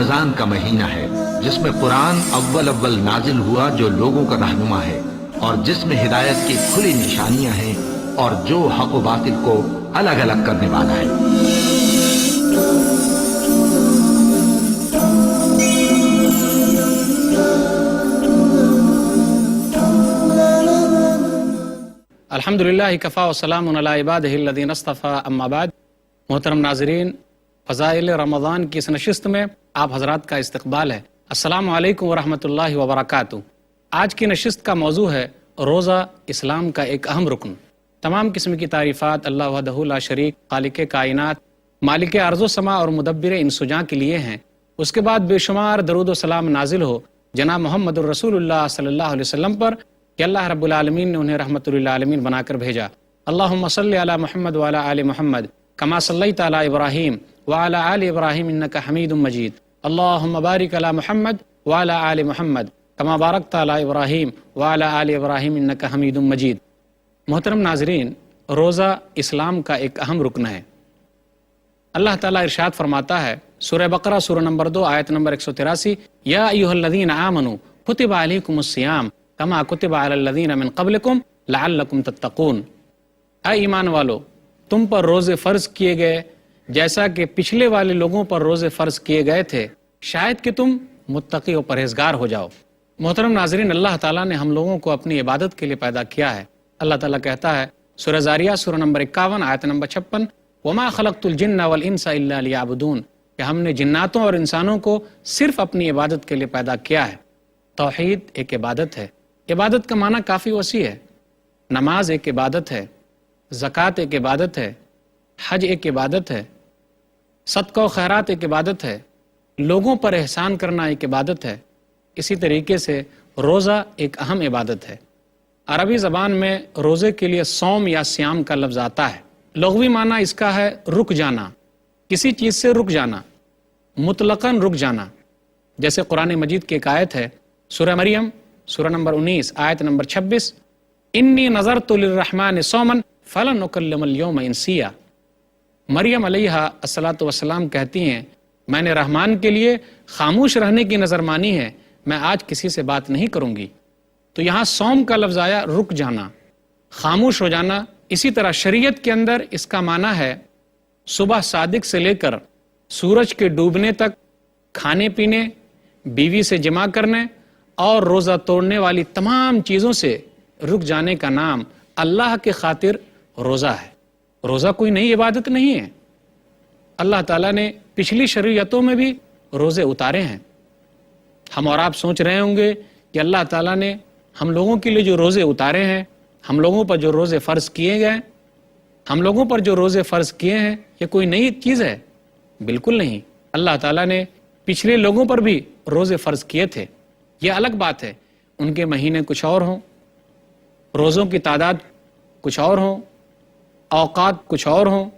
رمضان کا مہینہ ہے جس میں قرآن اول نازل ہوا جو لوگوں کا رہنما ہے اور جس میں ہدایت کی کھلی نشانیاں ہیں اور جو حق و باطل کو الگ الگ کرنے والا ہے۔ الحمدللہ کفا وسلام علی عبادہ الذین اصطفیٰ، اما بعد۔ محترم ناظرین، فضائل رمضان کی اس نشست میں آپ حضرات کا استقبال ہے۔ السلام علیکم ورحمۃ اللہ وبرکاتہ۔ آج کی نشست کا موضوع ہے روزہ اسلام کا ایک اہم رکن۔ تمام قسم کی تعریفات اللہ وحدہ لا شریک، خالق کائنات، مالک ارض و سما اور مدبر انسجاں کے لیے ہیں۔ اس کے بعد بے شمار درود و سلام نازل ہو جناب محمد الرسول اللہ صلی اللہ علیہ وسلم پر کہ اللہ رب العالمین نے انہیں رحمت للعالمین بنا کر بھیجا۔ اللہم صلی علی محمد وعلی آل محمد کما صلیت علی ابراہیم وعلی آل ابراہیم انک حمید مجید۔ اللہم بارک علی محمد وعلی آل محمد کما بارکت علی ابراہیم وعلی آل ابراہیم انک حمید مجید۔ محترم ناظرین، روزہ اسلام کا ایک اہم رکن ہے۔ اللہ تعالیٰ ارشاد فرماتا ہے سورہ بقرہ سورہ نمبر 2 آیت نمبر 183، یا ایھا الذین آمنوا کتب علیکم الصیام کما کتب علی الذین من قبلکم لعلکم تتقون۔ اے ایمان والو، تم پر روزے فرض کیے گئے جیسا کہ پچھلے والے لوگوں پر روزے فرض کیے گئے تھے، شاید کہ تم متقی و پرہیزگار ہو جاؤ۔ محترم ناظرین، اللہ تعالیٰ نے ہم لوگوں کو اپنی عبادت کے لیے پیدا کیا ہے۔ اللہ تعالیٰ کہتا ہے سورہ زاریات سورہ نمبر 51 آیت نمبر 56، وما خلقت الجن والانس الا لیعبدون، کہ ہم نے جناتوں اور انسانوں کو صرف اپنی عبادت کے لیے پیدا کیا ہے۔ توحید ایک عبادت ہے۔ عبادت کا معنی کافی وسیع ہے۔ نماز ایک عبادت ہے، زکوٰۃ ایک عبادت ہے، حج ایک عبادت ہے، صدقہ و خیرات ایک عبادت ہے، لوگوں پر احسان کرنا ایک عبادت ہے۔ اسی طریقے سے روزہ ایک اہم عبادت ہے۔ عربی زبان میں روزے کے لیے صوم یا صیام کا لفظ آتا ہے۔ لغوی معنی اس کا ہے رک جانا، کسی چیز سے رک جانا، مطلقاً رک جانا۔ جیسے قرآن مجید کی ایک آیت ہے سورہ مریم سورہ نمبر 19 آیت نمبر 26، انی نظرت للرحمن صوما فلن اکلم اليوم انسیا۔ مریم علیہ الصلاۃ والسلام کہتی ہیں میں نے رحمان کے لیے خاموش رہنے کی نظر مانی ہے، میں آج کسی سے بات نہیں کروں گی۔ تو یہاں صوم کا لفظ آیا رک جانا، خاموش ہو جانا۔ اسی طرح شریعت کے اندر اس کا معنی ہے صبح صادق سے لے کر سورج کے ڈوبنے تک کھانے پینے، بیوی سے جمع کرنے اور روزہ توڑنے والی تمام چیزوں سے رک جانے کا نام اللہ کے خاطر روزہ ہے۔ روزہ کوئی نئی عبادت نہیں ہے۔ اللہ تعالیٰ نے پچھلی شریعتوں میں بھی روزے اتارے ہیں۔ ہم اور آپ سوچ رہے ہوں گے کہ اللہ تعالیٰ نے ہم لوگوں کے لیے جو روزے اتارے ہیں، ہم لوگوں پر جو روزے فرض کیے گئے، ہم لوگوں پر جو روزے فرض کیے ہیں، یہ کوئی نئی چیز ہے؟ بالکل نہیں۔ اللہ تعالیٰ نے پچھلے لوگوں پر بھی روزے فرض کیے تھے۔ یہ الگ بات ہے ان کے مہینے کچھ اور ہوں، روزوں کی تعداد کچھ اور ہوں، اوقات کچھ اور ہوں،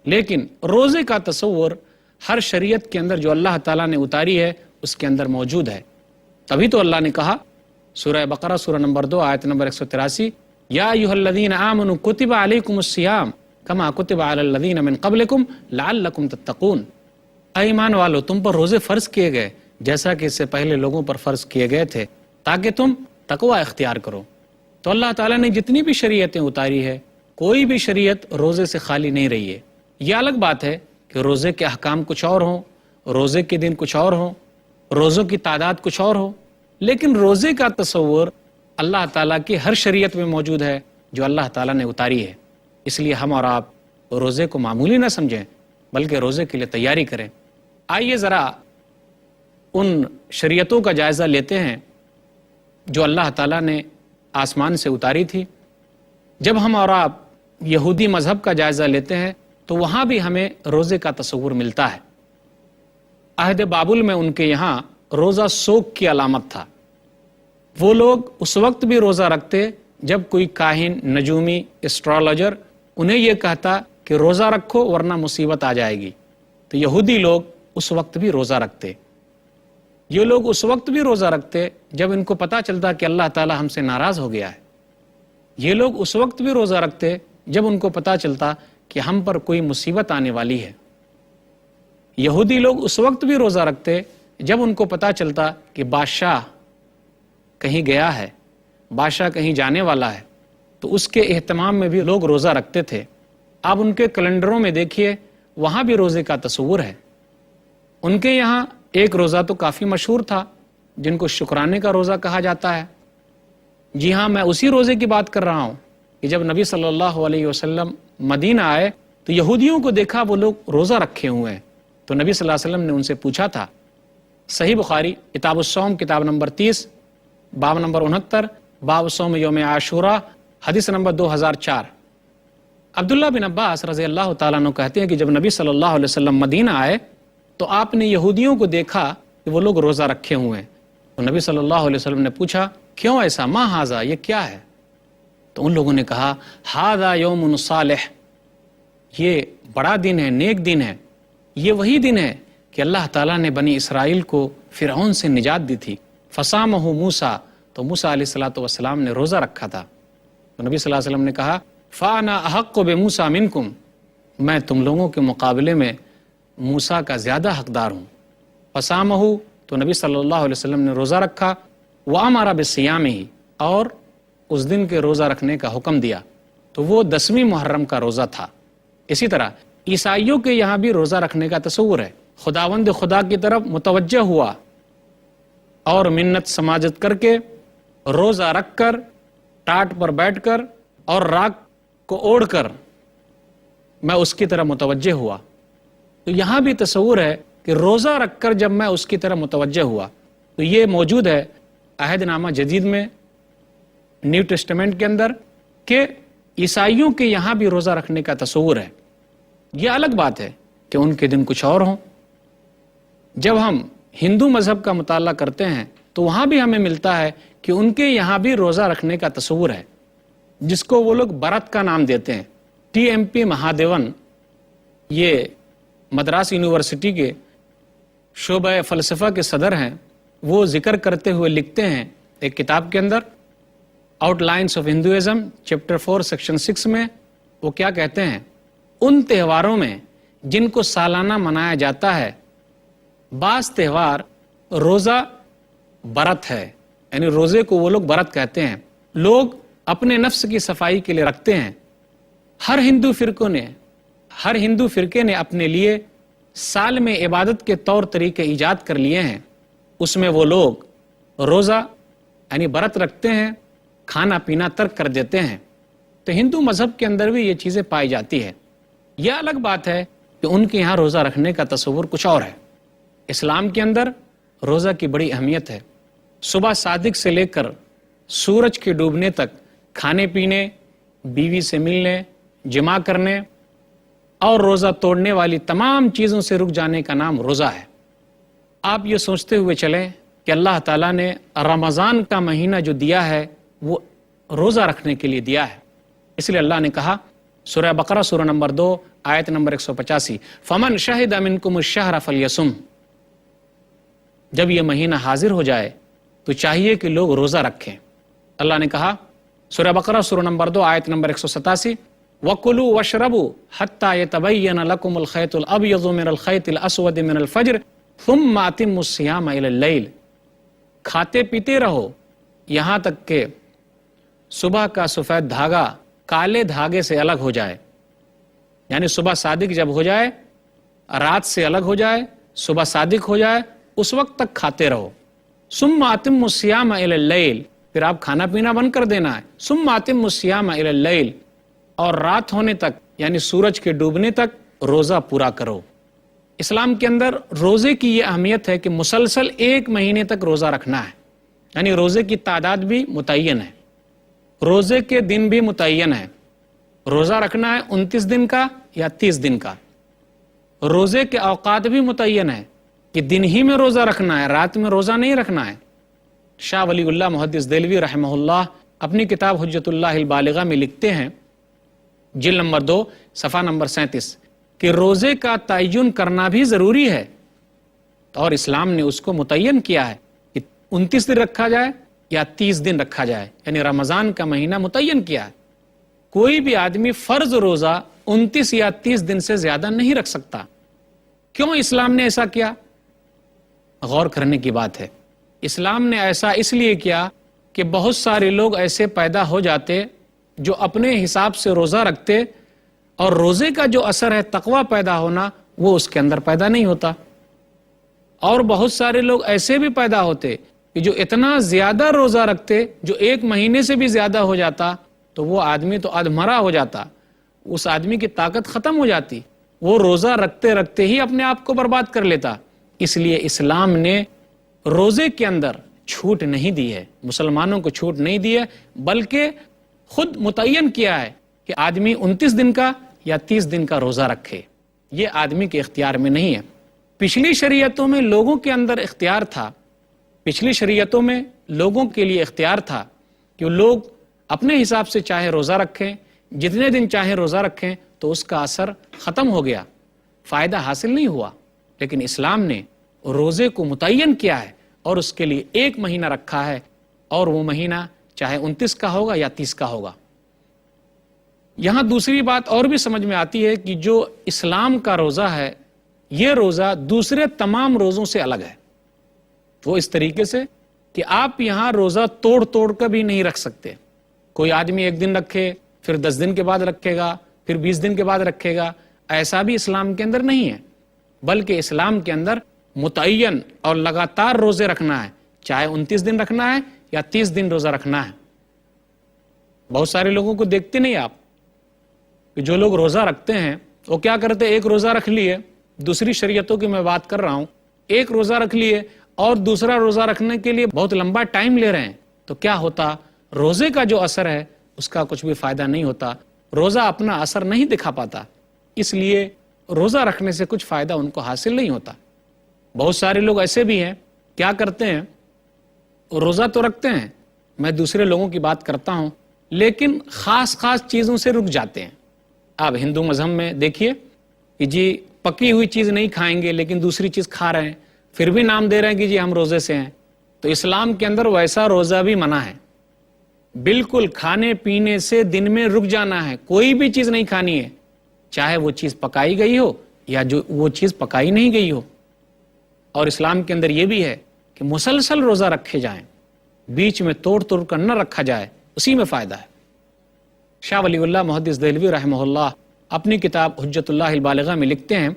لیکن روزے کا تصور ہر شریعت کے اندر جو اللہ تعالیٰ نے اتاری ہے اس کے اندر موجود ہے۔ تبھی تو اللہ نے کہا سورہ بقرہ سورہ نمبر 2 آیت نمبر 183، یا ایھا الذین آمنوا کتب علیکم الصیام کما کتب علی الذین من قبلکم لعلکم تتقون۔ اے ایمان والو، تم پر روزے فرض کیے گئے جیسا کہ اس سے پہلے لوگوں پر فرض کیے گئے تھے تاکہ تم تقوی اختیار کرو۔ تو اللہ تعالیٰ نے جتنی بھی شریعتیں اتاری ہے، کوئی بھی شریعت روزے سے خالی نہیں رہی ہے۔ یہ الگ بات ہے کہ روزے کے احکام کچھ اور ہوں، روزے کے دن کچھ اور ہوں، روزوں کی تعداد کچھ اور ہو، لیکن روزے کا تصور اللہ تعالیٰ کی ہر شریعت میں موجود ہے جو اللہ تعالیٰ نے اتاری ہے۔ اس لیے ہم اور آپ روزے کو معمولی نہ سمجھیں بلکہ روزے کے لیے تیاری کریں۔ آئیے ذرا ان شریعتوں کا جائزہ لیتے ہیں جو اللہ تعالیٰ نے آسمان سے اتاری تھی۔ جب ہم اور آپ یہودی مذہب کا جائزہ لیتے ہیں تو وہاں بھی ہمیں روزے کا تصور ملتا ہے۔ عہد بابل میں ان کے یہاں روزہ سوگ کی علامت تھا۔ وہ لوگ اس وقت بھی روزہ رکھتے جب کوئی کاہن، نجومی، اسٹرالوجر انہیں یہ کہتا کہ روزہ رکھو ورنہ مصیبت آ جائے گی، تو یہودی لوگ اس وقت بھی روزہ رکھتے۔ یہ لوگ اس وقت بھی روزہ رکھتے جب ان کو پتہ چلتا کہ اللہ تعالیٰ ہم سے ناراض ہو گیا ہے۔ یہ لوگ اس وقت بھی روزہ رکھتے جب ان کو پتہ چلتا کہ ہم پر کوئی مصیبت آنے والی ہے۔ یہودی لوگ اس وقت بھی روزہ رکھتے جب ان کو پتہ چلتا کہ بادشاہ کہیں گیا ہے، بادشاہ کہیں جانے والا ہے، تو اس کے اہتمام میں بھی لوگ روزہ رکھتے تھے۔ آپ ان کے کیلنڈروں میں دیکھیے، وہاں بھی روزے کا تصور ہے۔ ان کے یہاں ایک روزہ تو کافی مشہور تھا جن کو شکرانے کا روزہ کہا جاتا ہے۔ جی ہاں، میں اسی روزے کی بات کر رہا ہوں کہ جب نبی صلی اللہ علیہ وسلم مدینہ آئے تو یہودیوں کو دیکھا وہ لوگ روزہ رکھے ہوئے ہیں، تو نبی صلی اللہ علیہ وسلم نے ان سے پوچھا تھا۔ صحیح بخاری کتاب الصوم کتاب نمبر 30 باب نمبر 69 باب صوم یوم عاشوراء حدیث نمبر 2004۔ عبداللہ بن عباس رضی اللہ تعالیٰ عنہ کہتے ہیں کہ جب نبی صلی اللہ علیہ وسلم مدینہ آئے تو آپ نے یہودیوں کو دیکھا کہ وہ لوگ روزہ رکھے ہوئے ہیں، تو نبی صلی اللہ علیہ وسلم نے پوچھا کیوں ایسا، ما ھذا، یہ کیا ہے؟ تو ان لوگوں نے کہا ھذا یوم صالح، یہ بڑا دن ہے، نیک دن ہے، یہ وہی دن ہے کہ اللہ تعالیٰ نے بنی اسرائیل کو فرعون سے نجات دی تھی۔ فصامہ موسیٰ، تو موسیٰ علیہ السلام نے روزہ رکھا تھا۔ تو نبی صلی اللہ علیہ وسلم نے کہا فانا احق بموسیٰ منکم، میں تم لوگوں کے مقابلے میں موسیٰ کا زیادہ حقدار ہوں۔ فصامہ، تو نبی صلی اللہ علیہ وسلم نے روزہ رکھا، وامر بصیامہ، اور اس دن کے روزہ رکھنے کا حکم دیا، تو وہ 10ویں محرم کا روزہ تھا۔ اسی طرح عیسائیوں کے یہاں بھی روزہ رکھنے کا تصور ہے۔ خداوند خدا کی طرف متوجہ ہوا اور منت سماجت کر کے روزہ رکھ کر ٹاٹ پر بیٹھ کر اور راک کو اوڑھ کر میں اس کی طرف متوجہ ہوا۔ تو یہاں بھی تصور ہے کہ روزہ رکھ کر جب میں اس کی طرف متوجہ ہوا، تو یہ موجود ہے عہد نامہ جدید میں، نیو ٹیسٹمنٹ کے اندر، کہ عیسائیوں کے یہاں بھی روزہ رکھنے کا تصور ہے۔ یہ الگ بات ہے کہ ان کے دن کچھ اور ہوں۔ جب ہم ہندو مذہب کا مطالعہ کرتے ہیں تو وہاں بھی ہمیں ملتا ہے کہ ان کے یہاں بھی روزہ رکھنے کا تصور ہے، جس کو وہ لوگ برت کا نام دیتے ہیں۔ TMP مہادیون، یہ مدراس یونیورسٹی کے شعبہ فلسفہ کے صدر ہیں، وہ ذکر کرتے ہوئے لکھتے ہیں ایک کتاب کے اندر، out lines of Hinduism chapter 4 section 6 میں، وہ کیا کہتے ہیں، ان تہواروں میں جن کو سالانہ منایا جاتا ہے، بعض تہوار روزہ برت ہے، یعنی روزے کو وہ لوگ برت کہتے ہیں، لوگ اپنے نفس کی صفائی کے لیے رکھتے ہیں۔ ہر ہندو فرقے نے اپنے لیے سال میں عبادت کے طور طریقے ایجاد کر لیے ہیں، اس میں وہ لوگ روزہ یعنی برت رکھتے ہیں، کھانا پینا ترک کر دیتے ہیں۔ تو ہندو مذہب کے اندر بھی یہ چیزیں پائی جاتی ہے۔ یہ الگ بات ہے کہ ان کے یہاں روزہ رکھنے کا تصور کچھ اور ہے۔ اسلام کے اندر روزہ کی بڑی اہمیت ہے۔ صبح صادق سے لے کر سورج کے ڈوبنے تک کھانے پینے، بیوی سے ملنے، جماع کرنے اور روزہ توڑنے والی تمام چیزوں سے رک جانے کا نام روزہ ہے۔ آپ یہ سوچتے ہوئے چلیں کہ اللہ تعالیٰ نے رمضان کا مہینہ جو دیا ہے وہ روزہ رکھنے کے لیے دیا ہے، اس لیے اللہ نے کہا سورہ بقرہ سورہ نمبر 2 آیت نمبر 185، فمن شہد منکم الشہر فلیصم، جب یہ مہینہ حاضر ہو جائے تو چاہیے کہ لوگ روزہ رکھیں۔ اللہ نے کہا سورہ بقرہ سورہ نمبر 2 آیت نمبر 187، وَكُلُوا وَاشْرَبُوا حَتَّى يَتَبَيَّنَ لَكُمُ الْخَيْطُ الْأَبْيَضُ مِنَ الْخَيْطِ الْأَسْوَدِ مِنَ الْفَجْرِ ثُمَّ أَتِمُّوا الصِّيَامَ إِلَى اللَّيْلِ، کھاتے پیتے رہو یہاں تک کہ صبح کا سفید دھاگا کالے دھاگے سے الگ ہو جائے، یعنی صبح صادق جب ہو جائے، رات سے الگ ہو جائے، صبح صادق ہو جائے، اس وقت تک کھاتے رہو۔ ثُمَّ أَتِمُّوا الصِّيَامَ إِلَى اللَّيْلِ، پھر آپ کھانا پینا بند کر دینا ہے۔ ثُمَّ أَتِمُّوا الصِّيَامَ إِلَى اللَّيْلِ، اور رات ہونے تک یعنی سورج کے ڈوبنے تک روزہ پورا کرو۔ اسلام کے اندر روزے کی یہ اہمیت ہے کہ مسلسل 1 مہینے تک روزہ رکھنا ہے، یعنی روزے کی تعداد بھی متعین ہے، روزے کے دن بھی متعین ہے۔ روزہ رکھنا ہے 29 دن کا یا 30 دن کا۔ روزے کے اوقات بھی متعین ہے کہ دن ہی میں روزہ رکھنا ہے، رات میں روزہ نہیں رکھنا ہے۔ شاہ ولی اللہ محدث دہلوی رحمہ اللہ اپنی کتاب حجت اللہ البالغہ میں لکھتے ہیں، جلد نمبر 2 صفحہ نمبر 37، کہ روزے کا تعین کرنا بھی ضروری ہے، اور اسلام نے اس کو متعین کیا ہے کہ 29 دن رکھا جائے یا 30 دن رکھا جائے، یعنی رمضان کا مہینہ متعین کیا ہے۔ کوئی بھی آدمی فرض روزہ 29 یا 30 دن سے زیادہ نہیں رکھ سکتا، کیوں اسلام نے ایسا کیا؟ غور کرنے کی بات ہے۔ اسلام نے ایسا اس لیے کیا کہ بہت سارے لوگ ایسے پیدا ہو جاتے جو اپنے حساب سے روزہ رکھتے، اور روزے کا جو اثر ہے تقوی پیدا ہونا، وہ اس کے اندر پیدا نہیں ہوتا۔ اور بہت سارے لوگ ایسے بھی پیدا ہوتے کہ جو اتنا زیادہ روزہ رکھتے، جو 1 مہینے سے بھی زیادہ ہو جاتا، تو وہ آدمی تو ادھمرا ہو جاتا، اس آدمی کی طاقت ختم ہو جاتی، وہ روزہ رکھتے رکھتے ہی اپنے آپ کو برباد کر لیتا۔ اس لیے اسلام نے روزے کے اندر چھوٹ نہیں دی ہے، مسلمانوں کو چھوٹ نہیں دی ہے، بلکہ خود متعین کیا ہے کہ آدمی 29 دن کا یا 30 دن کا روزہ رکھے۔ یہ آدمی کے اختیار میں نہیں ہے۔ پچھلی شریعتوں میں لوگوں کے اندر اختیار تھا، پچھلی شریعتوں میں لوگوں کے لیے اختیار تھا کہ لوگ اپنے حساب سے چاہے روزہ رکھیں، جتنے دن چاہے روزہ رکھیں، تو اس کا اثر ختم ہو گیا، فائدہ حاصل نہیں ہوا۔ لیکن اسلام نے روزے کو متعین کیا ہے اور اس کے لیے 1 مہینہ رکھا ہے، اور وہ مہینہ چاہے 29 کا ہوگا یا 30 کا ہوگا۔ یہاں دوسری بات اور بھی سمجھ میں آتی ہے کہ جو اسلام کا روزہ ہے، یہ روزہ دوسرے تمام روزوں سے الگ ہے۔ وہ اس طریقے سے کہ آپ یہاں روزہ توڑ توڑ کر بھی نہیں رکھ سکتے۔ کوئی آدمی 1 دن رکھے، پھر 10 دن کے بعد رکھے گا، پھر 20 دن کے بعد رکھے گا، ایسا بھی اسلام کے اندر نہیں ہے، بلکہ اسلام کے اندر متعین اور لگاتار روزے رکھنا ہے، چاہے 29 دن رکھنا ہے یا 30 دن روزہ رکھنا ہے۔ بہت سارے لوگوں کو دیکھتے نہیں آپ کہ جو لوگ روزہ رکھتے ہیں وہ کیا کرتے، ایک روزہ رکھ لیے، دوسری شریعتوں کی میں بات کر رہا ہوں، ایک روزہ رکھ لیے اور دوسرا روزہ رکھنے کے لیے بہت لمبا ٹائم لے رہے ہیں، تو کیا ہوتا، روزے کا جو اثر ہے اس کا کچھ بھی فائدہ نہیں ہوتا، روزہ اپنا اثر نہیں دکھا پاتا، اس لیے روزہ رکھنے سے کچھ فائدہ ان کو حاصل نہیں ہوتا۔ بہت سارے لوگ ایسے بھی ہیں، کیا کرتے ہیں، روزہ تو رکھتے ہیں، میں دوسرے لوگوں کی بات کرتا ہوں، لیکن خاص چیزوں سے رک جاتے ہیں۔ آپ ہندو مذہب میں دیکھیے کہ جی پکی ہوئی چیز نہیں کھائیں گے، لیکن دوسری چیز کھا رہے ہیں، پھر بھی نام دے رہے ہیں کہ جی ہم روزے سے ہیں۔ تو اسلام کے اندر ویسا روزہ بھی منع ہے، بالکل کھانے پینے سے دن میں رک جانا ہے، کوئی بھی چیز نہیں کھانی ہے، چاہے وہ چیز پکائی گئی ہو یا جو وہ چیز پکائی نہیں گئی ہو۔ اور اسلام کے اندر یہ بھی ہے کہ مسلسل روزہ رکھے جائیں، بیچ میں توڑ توڑ کر نہ رکھا جائے، اسی میں فائدہ ہے۔ شاہ ولی اللہ محدث دہلوی رحمہ اللہ اپنی کتاب حجت اللہ البالغہ میں لکھتے ہیں،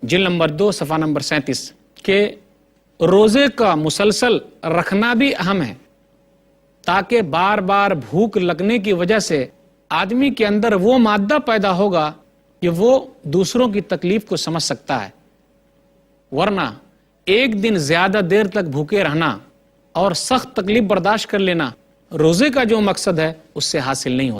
جلد نمبر 2 صفحہ نمبر 37، کہ روزے کا مسلسل رکھنا بھی اہم ہے، تاکہ بار بار بھوک لگنے کی وجہ سے آدمی کے اندر وہ مادہ پیدا ہوگا کہ وہ دوسروں کی تکلیف کو سمجھ سکتا ہے، ورنہ 1 دن زیادہ دیر تک بھوکے رہنا اور سخت تکلیف برداشت کر لینا روزے کا جو مقصد ہے اس سے حاصل نہیں ہوتا۔